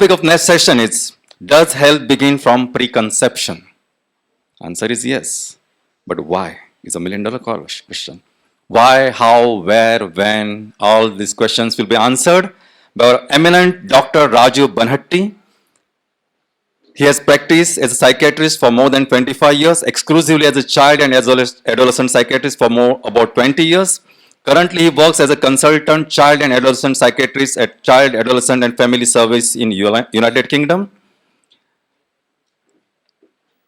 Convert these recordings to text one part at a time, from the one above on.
topic of next session is, does health begin from preconception? Answer is yes. But why? Is a $1,000,000 question. Why, how, where, when, all these questions will be answered by our eminent Dr. Rajeev Banhatti. He has practiced as a psychiatrist for more than 25 years, exclusively as a child and adolescent psychiatrist for about 20 years. Currently, he works as a consultant child and adolescent psychiatrist at Child, Adolescent and Family Services in United Kingdom.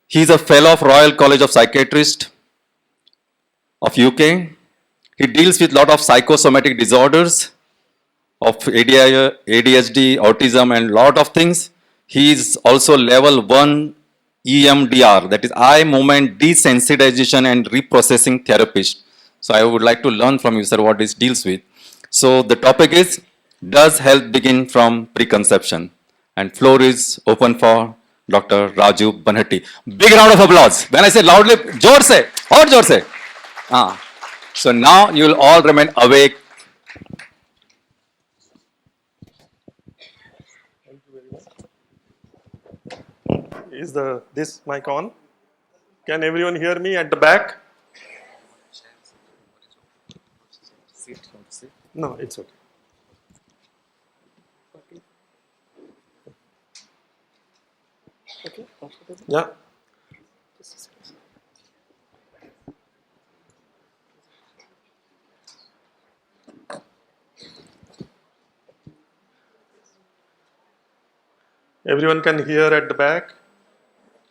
He is a fellow of Royal College of Psychiatrists of UK. He deals with a lot of psychosomatic disorders of ADHD, autism, and lot of things. He is also level 1 EMDR, that is eye movement desensitization and reprocessing therapist. So I would like to learn from you, sir, what this deals with. So the topic is, does health begin from preconception? And floor is open for Dr. Rajeev Banhatti. Big round of applause. When I say loudly, जोर से, और जोर से. So now you will all remain awake. Is this mic on? Can everyone hear me at the back? No, it's okay. Okay. Yeah. Everyone can hear at the back?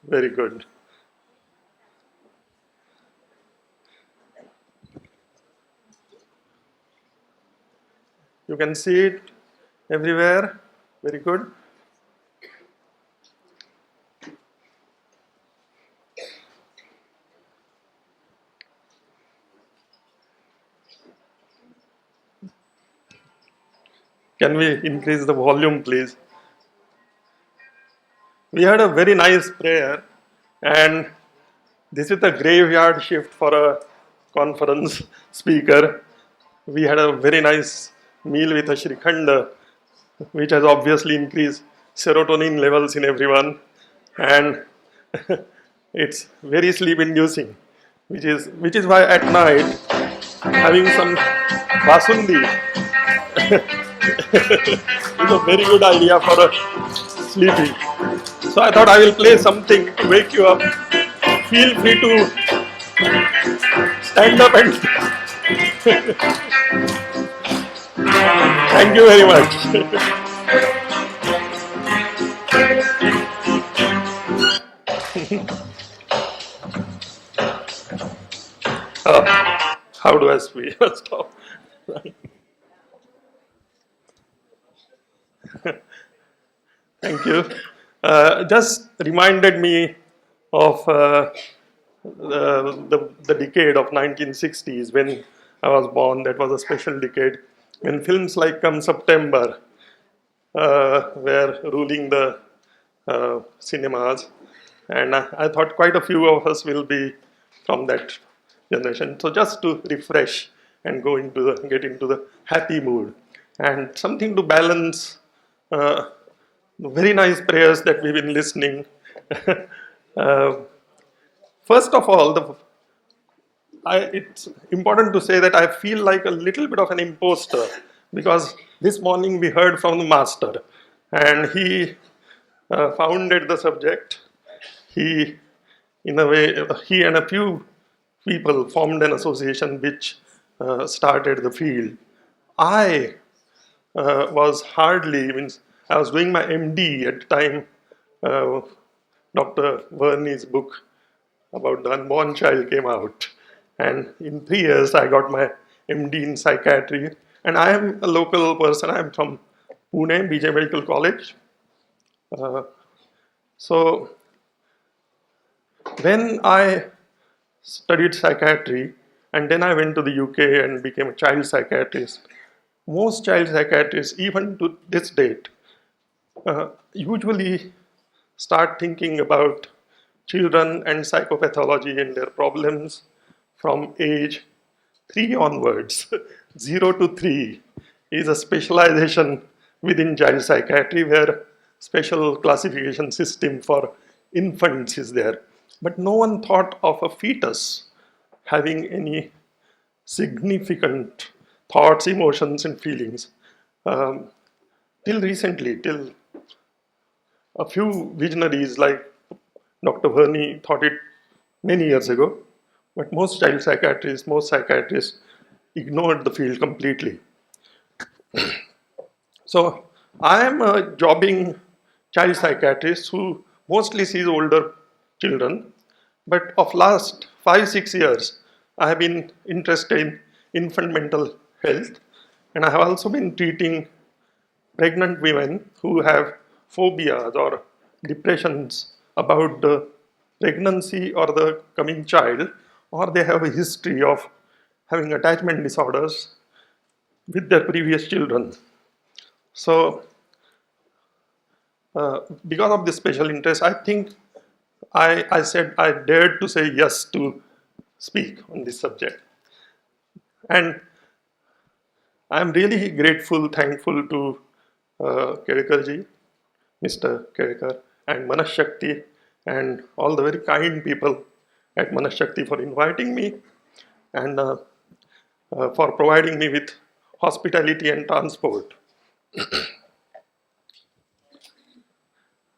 Very good. You can see it everywhere? Very good. Can we increase the volume, please? We had a very nice prayer, and this is a graveyard shift for a conference speaker. We had a very nice meal with a Shrikhanda, which has obviously increased serotonin levels in everyone, and it's very sleep-inducing, which is why at night having some basundi is a very good idea for a sleeping. So I thought I will play something to wake you up. Feel free to stand up and thank you very much. How do I stop? Thank you. Just reminded me of the decade of 1960s when I was born. That was a special decade when films like Come September were ruling the cinemas, and I thought quite a few of us will be from that generation. So just to refresh and get into the happy mood and something to balance very nice prayers that we've been listening. First of all, it's important to say that I feel like a little bit of an imposter because this morning we heard from the master and he founded the subject. He and a few people formed an association which started the field. I was I was doing my MD at the time. Dr. Verney's book about the unborn child came out. And in 3 years, I got my MD in psychiatry. And I am a local person. I'm from Pune, BJ Medical College. So when I studied psychiatry, and then I went to the UK and became a child psychiatrist, most child psychiatrists, even to this date, usually start thinking about children and psychopathology and their problems from age 3 onwards. 0 to 3 is a specialization within child psychiatry where special classification system for infants is there. But no one thought of a fetus having any significant thoughts, emotions, and feelings. Till recently, till a few visionaries like Dr. Verney thought it many years ago, but most child psychiatrists, most psychiatrists ignored the field completely. So I am a jobbing child psychiatrist who mostly sees older children, but of last 5 6 years, I have been interested in infant mental health, and I have also been treating pregnant women who have phobias or depressions about the pregnancy or the coming child, or they have a history of having attachment disorders with their previous children. So, because of this special interest, I think I said I dared to say yes to speak on this subject. And I'm really grateful, thankful to Kedekarji, Mr. Kedekar, and Manashakti, and all the very kind people at Manashakti for inviting me and for providing me with hospitality and transport.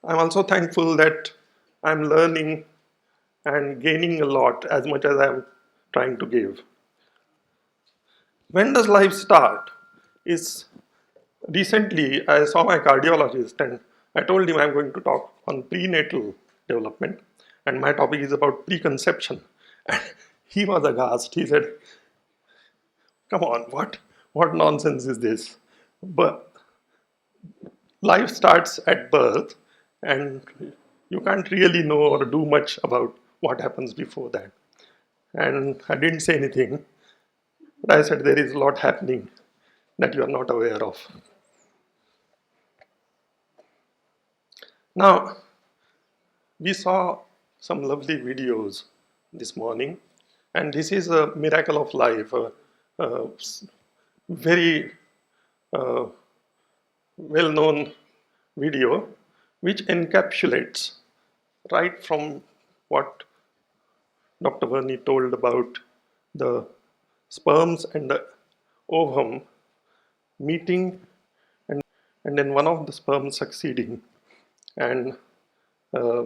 I'm also thankful that I'm learning and gaining a lot as much as I'm trying to give. When does life start? Is recently I saw my cardiologist and I told him I'm going to talk on prenatal development and my topic is about preconception. And he was aghast. He said, "Come on, what nonsense is this?" But life starts at birth and you can't really know or do much about what happens before that. And I didn't say anything, but I said there is a lot happening that you are not aware of. Now, we saw some lovely videos this morning, and this is a miracle of life, a very uh, well known video which encapsulates right from what Dr. Verney told about the sperms and the ovum meeting and then one of the sperms succeeding and uh,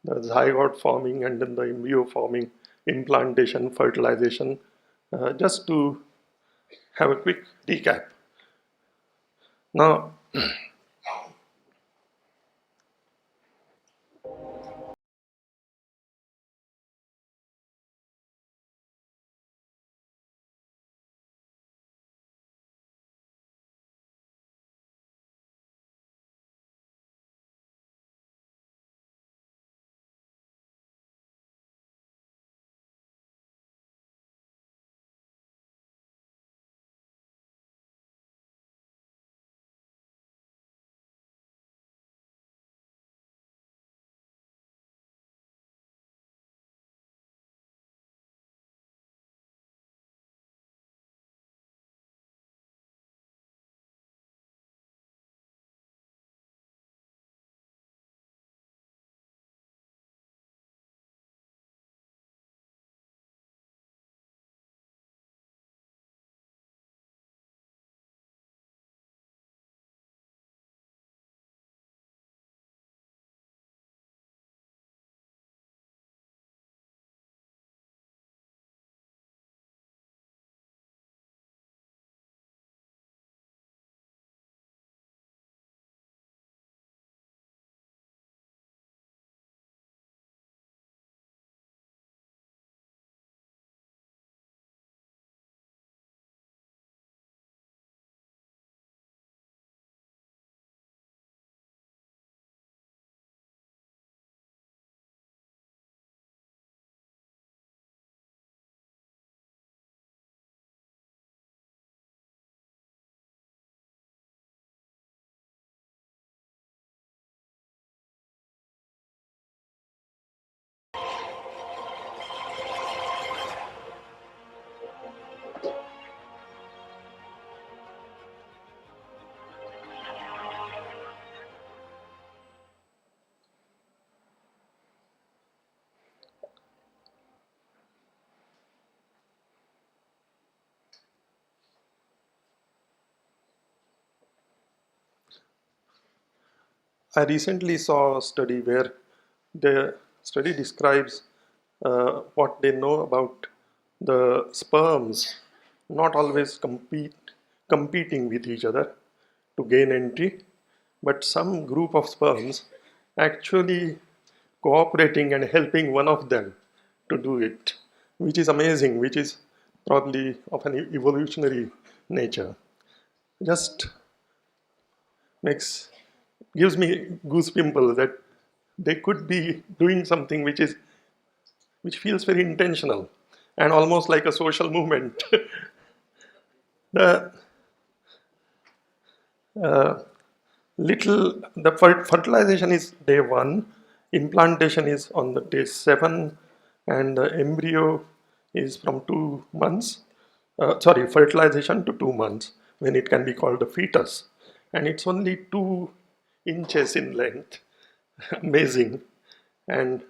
the zygote forming and then the embryo forming, implantation, fertilization. Just to have a quick recap. Now, I recently saw a study where the study describes what they know about the sperms not always competing with each other to gain entry, but some group of sperms actually cooperating and helping one of them to do it, which is amazing, which is probably of an evolutionary nature. Just makes gives me goose pimple that they could be doing something which feels very intentional and almost like a social movement. the fertilization is day 1, implantation is on the day 7, and the embryo is from 2 months. Fertilization to 2 months when it can be called a fetus, and it's only 2 inches in length. Amazing. And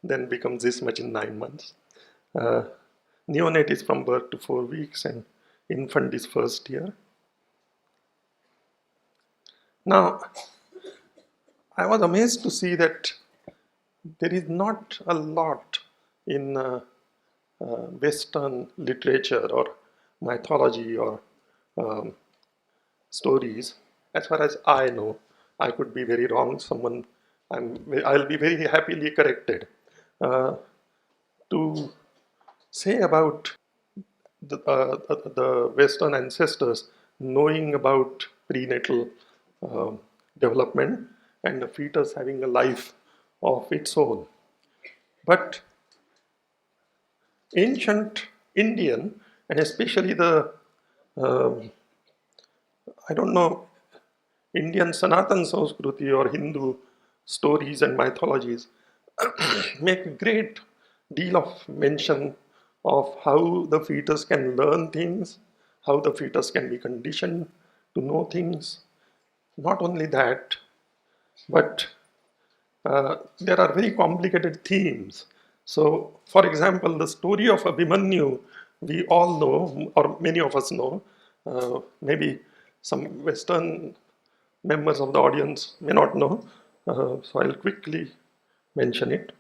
then becomes this much in 9 months. Neonate is from birth to 4 weeks, and infant is first year. Now, I was amazed to see that there is not a lot in Western literature or mythology or stories, as far as I know. I could be very wrong. I'll be very happily corrected. To say about the Western ancestors knowing about prenatal development and the fetus having a life of its own. But ancient Indian, and especially the, I don't know, Indian Sanatan Sanskruti or Hindu stories and mythologies make a great deal of mention of how the fetus can learn things, how the fetus can be conditioned to know things. Not only that, but there are very complicated themes. So, for example, the story of Abhimanyu, we all know, or many of us know, maybe some Western members of the audience may not know, so I'll quickly mention it.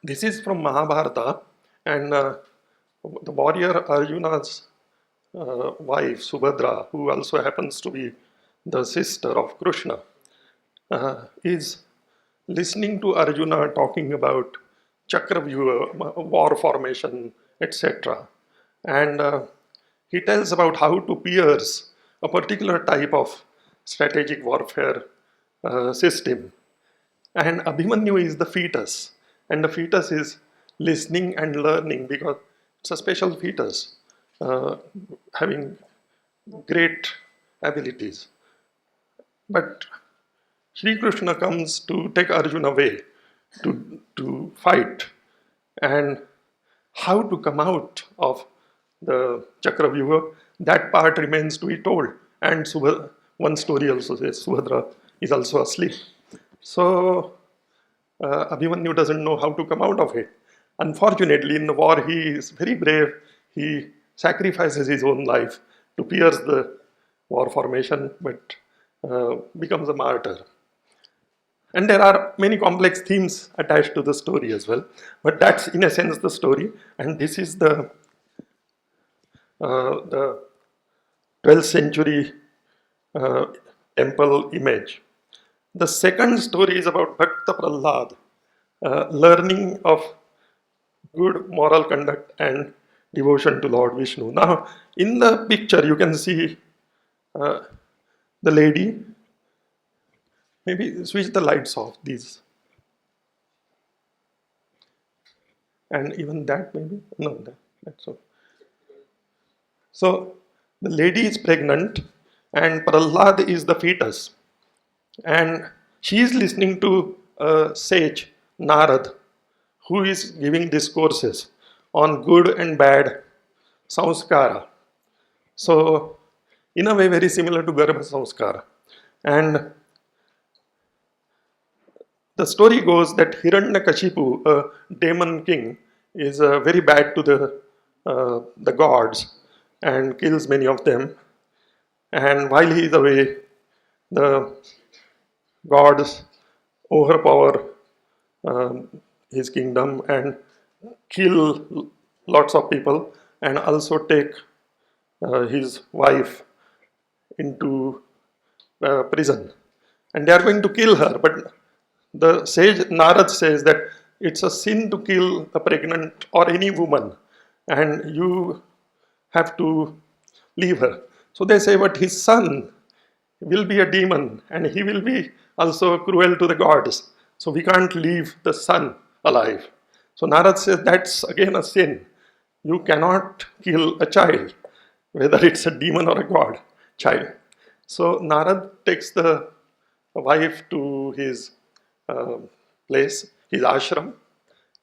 This is from Mahabharata, and the warrior Arjuna's wife Subhadra, who also happens to be the sister of Krishna, is listening to Arjuna talking about Chakravyuha, war formation, etc. And he tells about how to pierce a particular type of strategic warfare system. And Abhimanyu is the fetus, and the fetus is listening and learning because it's a special fetus having great abilities. But Sri Krishna comes to take Arjuna away to fight, and how to come out of the Chakravyuha, that part remains to be told. And one story also says Subhadra is also asleep. So Abhimanyu doesn't know how to come out of it. Unfortunately, in the war, he is very brave. He sacrifices his own life to pierce the war formation, but becomes a martyr. And there are many complex themes attached to the story as well. But that's, in a sense, the story. And this is the 12th century temple image. The second story is about Bhakta Prahlad, learning of good moral conduct and devotion to Lord Vishnu. Now, in the picture, you can see the lady. Maybe switch the lights off, these. And even that, maybe? No, that's all. So, the lady is pregnant, and Prahlad is the fetus. And she is listening to a sage, Narad, who is giving discourses on good and bad samskara. So, in a way, very similar to Garbha samskara. And the story goes that Hiranyakashipu, a demon king, is very bad to the gods and kills many of them. And while he is away, the gods overpower his kingdom and kill lots of people and also take his wife into prison. And they are going to kill her. But the sage Narad says that it's a sin to kill a pregnant or any woman, and you have to leave her. So they say, but his son will be a demon and he will be also cruel to the gods. So we can't leave the son alive. So Narad says that's again a sin. You cannot kill a child, whether it's a demon or a god child. So Narad takes the wife to his place, his ashram,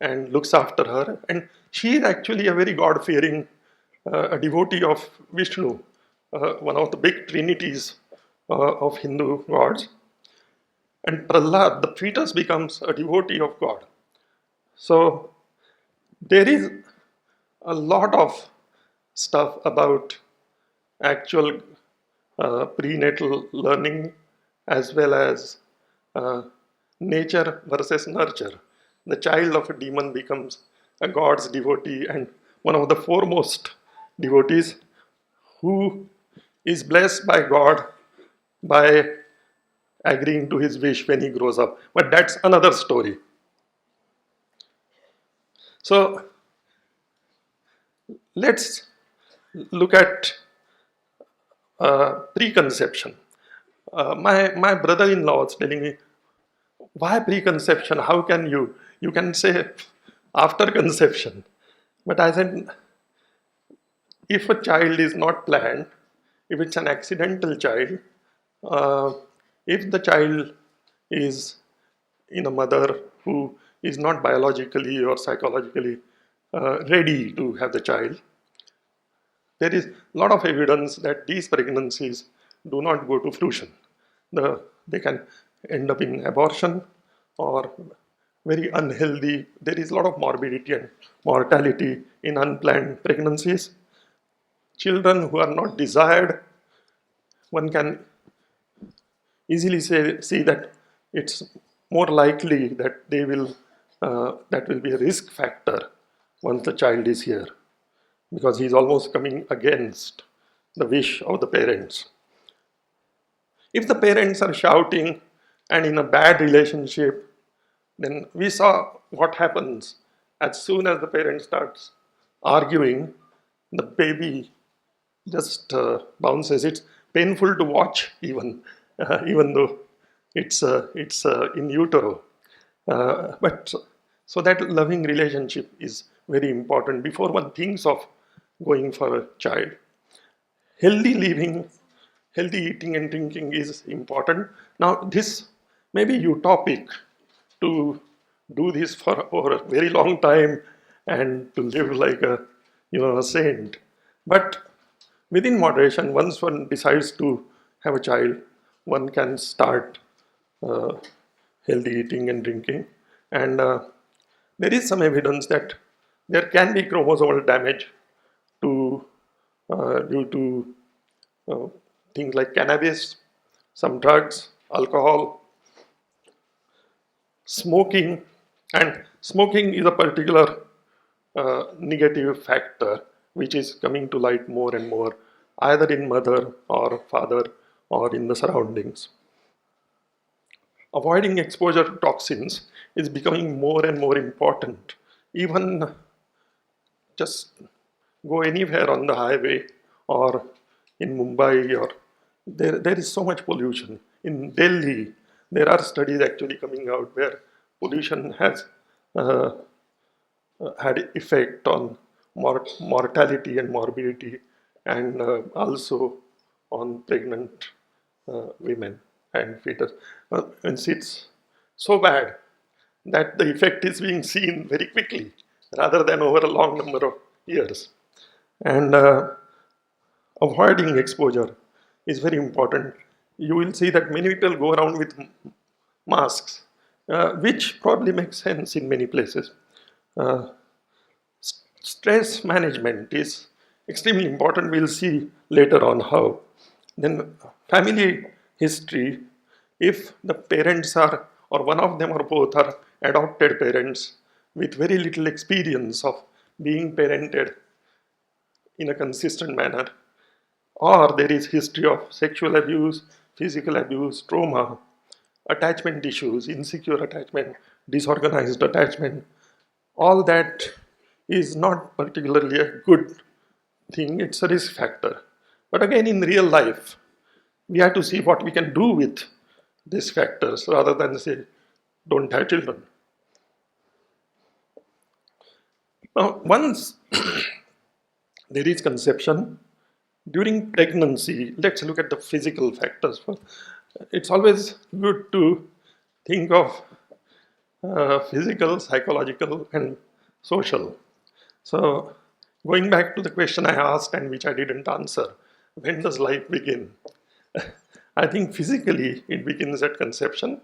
and looks after her. And she is actually a very God-fearing a devotee of Vishnu, one of the big trinities of Hindu gods. And Prahlad, the fetus, becomes a devotee of God. So there is a lot of stuff about actual prenatal learning as well as nature versus nurture. The child of a demon becomes a god's devotee and one of the foremost devotees who is blessed by God by agreeing to his wish when he grows up. But that's another story. So let's look at preconception. My brother-in-law was telling me, why preconception? How can you can say after conception. But I said, if a child is not planned, if it's an accidental child, uh, if the child is in a mother who is not biologically or psychologically ready to have the child, there is a lot of evidence that these pregnancies do not go to fruition. They can end up in abortion or very unhealthy. There is a lot of morbidity and mortality in unplanned pregnancies. Children who are not desired, one can easily see that it's more likely that that will be a risk factor once the child is here, because he's almost coming against the wish of the parents. If the parents are shouting and in a bad relationship, then we saw what happens. As soon as the parent starts arguing, the baby just bounces. It's painful to watch, even though it's in utero. But so that loving relationship is very important before one thinks of going for a child. Healthy living, healthy eating and drinking is important. Now, this may be utopic to do this for over a very long time and to live like a saint. But within moderation, once one decides to have a child, one can start healthy eating and drinking. And there is some evidence that there can be chromosomal damage due to things like cannabis, some drugs, alcohol, smoking. And smoking is a particular negative factor which is coming to light more and more, either in mother or father or in the surroundings. Avoiding exposure to toxins is becoming more and more important. Even just go anywhere on the highway or in Mumbai, or there is so much pollution. In Delhi, there are studies actually coming out where pollution has had effect on mortality and morbidity, and also on pregnant women and fetus. And it's so bad that the effect is being seen very quickly rather than over a long number of years. And avoiding exposure is very important. You will see that many people go around with masks, which probably makes sense in many places. Uh, Stress management is extremely important. We'll see later on how. Then family history, if the parents are, or one of them or both are adopted parents with very little experience of being parented in a consistent manner, or there is history of sexual abuse, physical abuse, trauma, attachment issues, insecure attachment, disorganized attachment, all that is not particularly a good thing, it's a risk factor. But again, in real life, we have to see what we can do with these factors rather than say, don't have children. Now, once there is conception, during pregnancy, let's look at the physical factors. It's always good to think of physical, psychological, and social. So, going back to the question I asked and which I didn't answer, when does life begin? I think physically it begins at conception,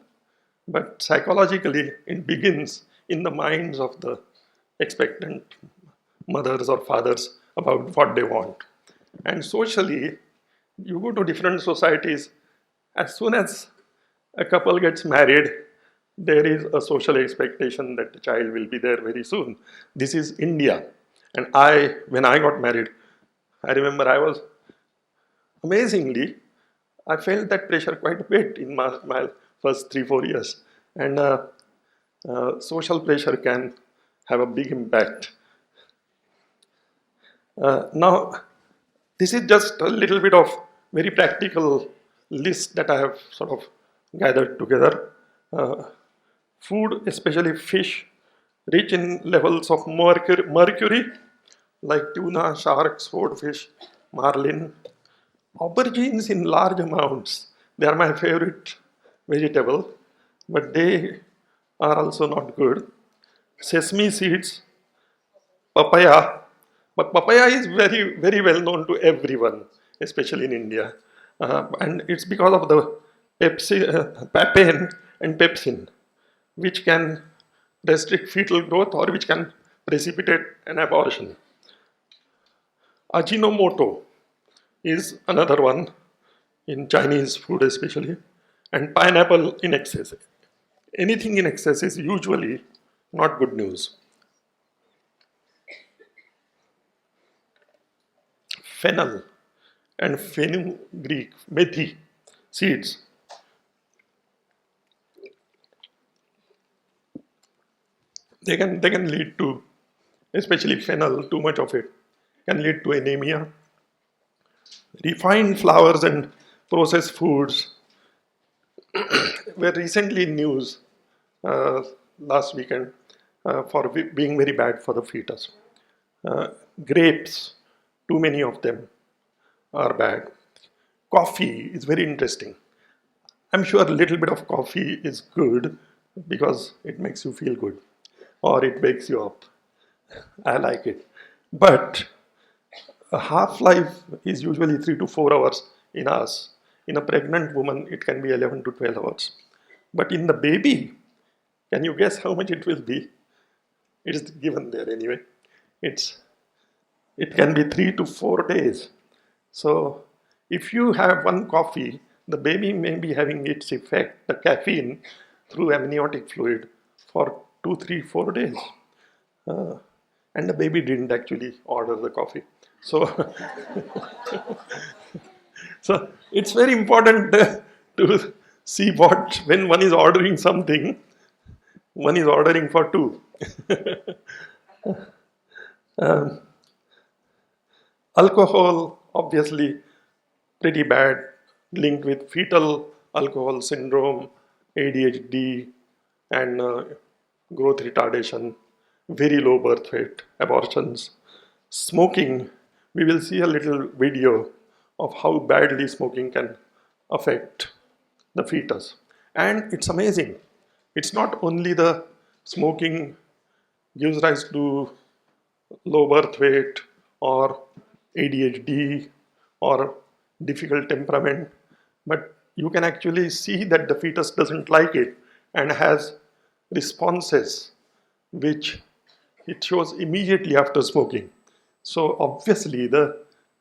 but psychologically it begins in the minds of the expectant mothers or fathers about what they want. And socially, you go to different societies, as soon as a couple gets married, there is a social expectation that the child will be there very soon. This is India. And when I got married, I remember amazingly, I felt that pressure quite a bit in my first 3-4 years. And social pressure can have a big impact. Now, this is just a little bit of very practical list that I have sort of gathered together. Food, especially fish, rich in levels of mercury, like tuna, sharks, swordfish, marlin. Aubergines in large amounts. They are my favorite vegetable, but they are also not good. Sesame seeds, papaya. But papaya is very, very well known to everyone, especially in India. And it's because of the papain and pepsin, which can restrict fetal growth or which can precipitate an abortion. Ajinomoto is another one in Chinese food especially, and pineapple in excess. Anything in excess is usually not good news. Fennel and fenugreek, methi seeds. They can lead to, especially fennel, too much of it can lead to anemia. Refined flours and processed foods were recently in news last weekend for being very bad for the fetus. Grapes, too many of them are bad. Coffee is very interesting. I'm sure a little bit of coffee is good because it makes you feel good or it wakes you up. I like it. But a half-life is usually 3 to 4 hours in us. In a pregnant woman, it can be 11 to 12 hours. But in the baby, can you guess how much it will be? It is given there anyway. It can be 3 to 4 days. So if you have one coffee, the baby may be having its effect, the caffeine, through amniotic fluid for 2, 3, 4 days. And the baby didn't actually order the coffee. So, so it's very important to see when one is ordering something, one is ordering for two. Alcohol, obviously, pretty bad, linked with fetal alcohol syndrome, ADHD, and growth retardation, very low birth weight, abortions. Smoking, we will see a little video of how badly smoking can affect the fetus. And it's amazing. It's not only the smoking gives rise to low birth weight or ADHD or difficult temperament, but you can actually see that the fetus doesn't like it and has responses which it shows immediately after smoking. So obviously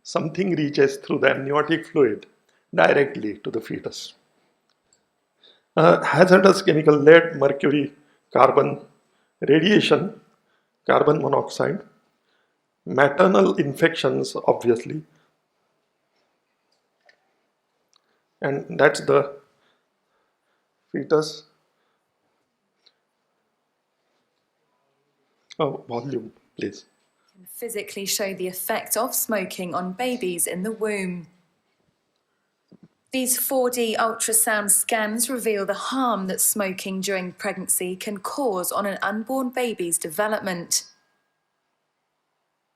something reaches through the amniotic fluid directly to the fetus. Hazardous chemical lead, mercury, carbon, radiation, carbon monoxide, maternal infections, obviously, and that's the fetus volume, please. Can physically show the effect of smoking on babies in the womb. These 4D ultrasound scans reveal the harm that smoking during pregnancy can cause on an unborn baby's development.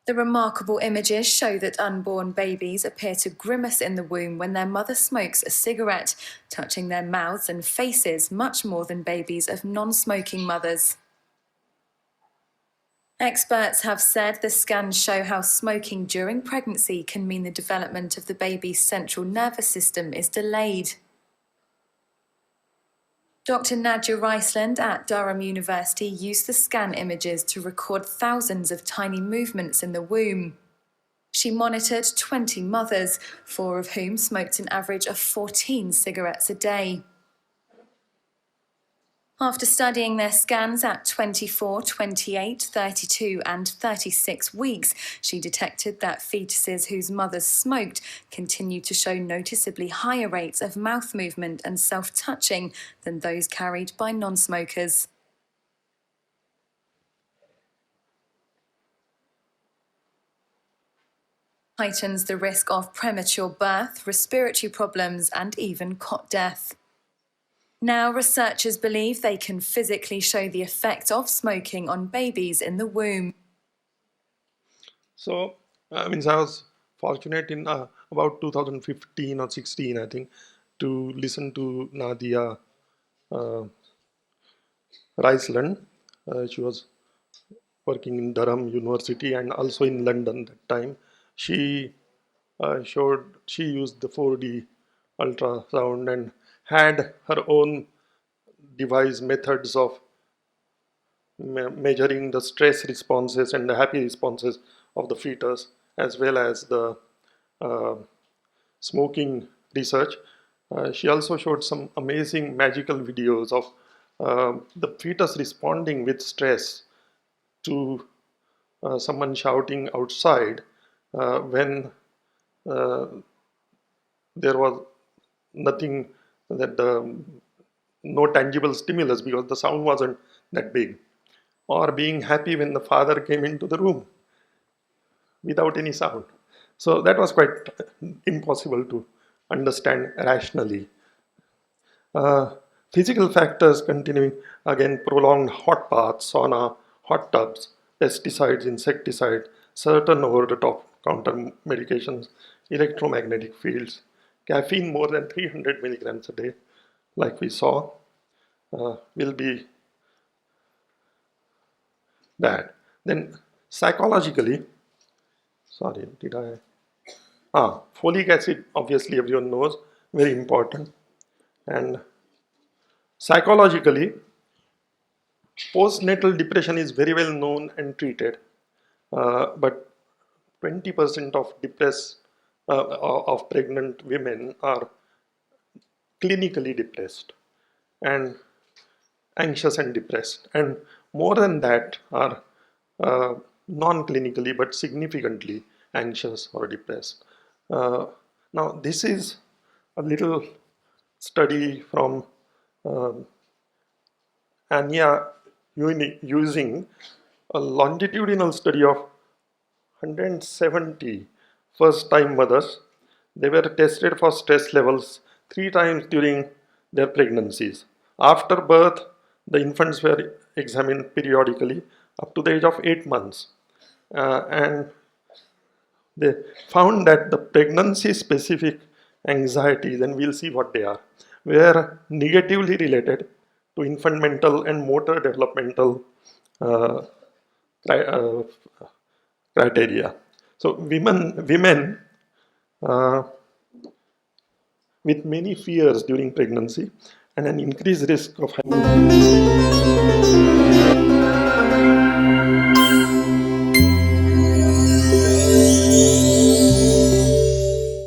The remarkable images show that unborn babies appear to grimace in the womb when their mother smokes a cigarette, touching their mouths and faces much more than babies of non-smoking mothers. Experts have said the scans show how smoking during pregnancy can mean the development of the baby's central nervous system is delayed. Dr. Nadja Riceland at Durham University used the scan images to record thousands of tiny movements in the womb. She monitored 20 mothers, 4 of whom smoked an average of 14 cigarettes a day. After studying their scans at 24, 28, 32 and 36 weeks, she detected that fetuses whose mothers smoked continued to show noticeably higher rates of mouth movement and self-touching than those carried by non-smokers. Heightens the risk of premature birth, respiratory problems and even cot death. Now, researchers believe they can physically show the effect of smoking on babies in the womb. So, I was fortunate in about 2015 or 16, I think, to listen to Nadia Riceland. She was working in Durham University and also in London that time. She used the 4D ultrasound and had her own device methods of measuring the stress responses and the happy responses of the fetus, as well as the smoking research. She also showed some amazing magical videos of the fetus responding with stress to someone shouting outside when there was nothing no tangible stimulus because the sound wasn't that big, or being happy when the father came into the room without any sound. So that was quite impossible to understand rationally. Physical factors continuing, again, prolonged hot baths, sauna, hot tubs, pesticides, insecticides, certain over-the-top counter medications, electromagnetic fields, caffeine more than 300 milligrams a day, like we saw, will be bad. Then psychologically, folic acid, obviously everyone knows, very important. And psychologically, postnatal depression is very well known and treated, but 20% of pregnant women are clinically depressed and anxious and depressed, and more than that are non-clinically but significantly anxious or depressed. Now this is a little study from Anya using a longitudinal study of 170 first-time mothers. They were tested for stress levels 3 times during their pregnancies. After birth, the infants were examined periodically up to the age of 8 months. And they found that the pregnancy-specific anxieties, and we'll see what they are, were negatively related to infant mental and motor developmental criteria. So women with many fears during pregnancy and an increased risk of